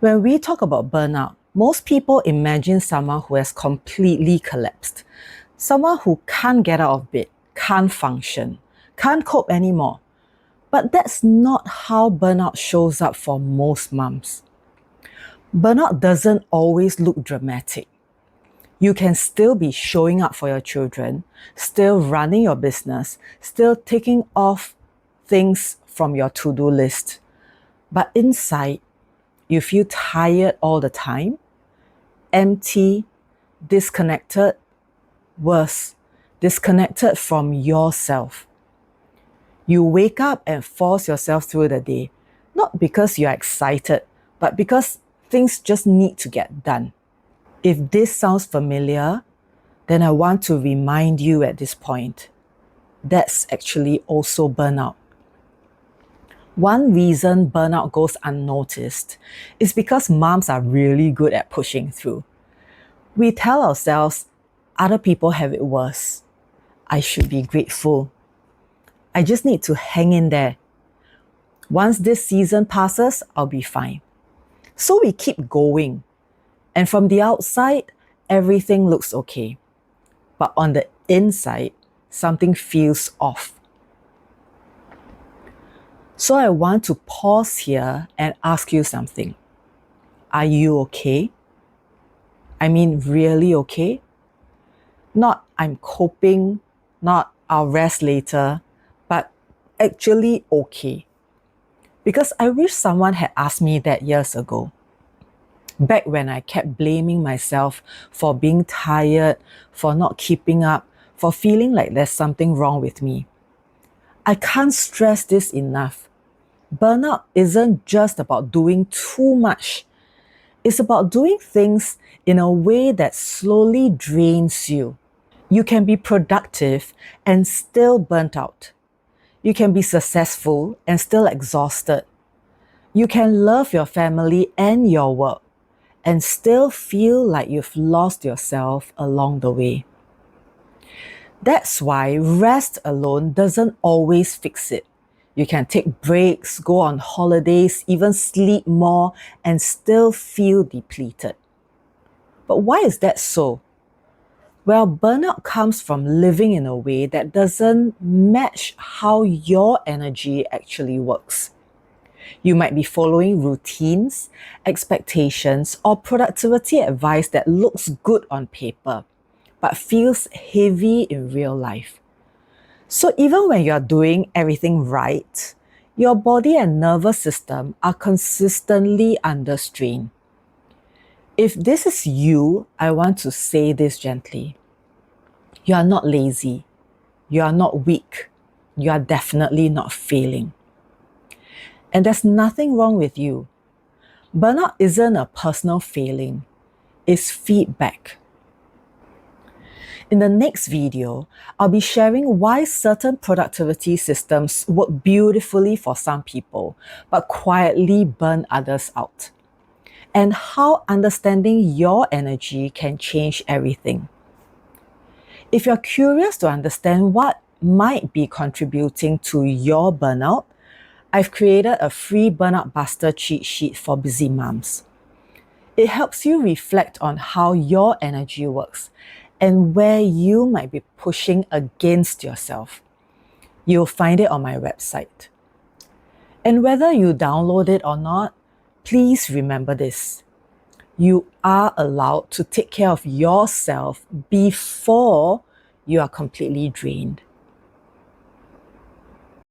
When we talk about burnout, most people imagine someone who has completely collapsed, someone who can't get out of bed, can't function, can't cope anymore. But that's not how burnout shows up for most mums. Burnout doesn't always look dramatic. You can still be showing up for your children, still running your business, still taking off things from your to-do list. But inside, you feel tired all the time, empty, disconnected, worse, disconnected from yourself. You wake up and force yourself through the day, not because you're excited, but because things just need to get done. If this sounds familiar, then I want to remind you at this point, that's actually also burnout. One reason burnout goes unnoticed is because moms are really good at pushing through. We tell ourselves, other people have it worse. I should be grateful. I just need to hang in there. Once this season passes, I'll be fine. So we keep going. And from the outside, everything looks okay. But on the inside, something feels off. So I want to pause here and ask you something. Are you okay? I mean, really okay? Not I'm coping, not I'll rest later, but actually okay. Because I wish someone had asked me that years ago. Back when I kept blaming myself for being tired, for not keeping up, for feeling like there's something wrong with me. I can't stress this enough. Burnout isn't just about doing too much. It's about doing things in a way that slowly drains you. You can be productive and still burnt out. You can be successful and still exhausted. You can love your family and your work and still feel like you've lost yourself along the way. That's why rest alone doesn't always fix it. You can take breaks, go on holidays, even sleep more, and still feel depleted. But why is that so? Well, burnout comes from living in a way that doesn't match how your energy actually works. You might be following routines, expectations, or productivity advice that looks good on paper, but feels heavy in real life. So even when you're doing everything right, your body and nervous system are consistently under strain. If this is you, I want to say this gently. You are not lazy. You are not weak. You are definitely not failing. And there's nothing wrong with you. Burnout isn't a personal failing. It's feedback. In the next video, I'll be sharing why certain productivity systems work beautifully for some people, but quietly burn others out. And how understanding your energy can change everything. If you're curious to understand what might be contributing to your burnout, I've created a free Burnout Buster cheat sheet for busy moms. It helps you reflect on how your energy works and where you might be pushing against yourself. You'll find it on my website. And whether you download it or not, please remember this. You are allowed to take care of yourself before you are completely drained.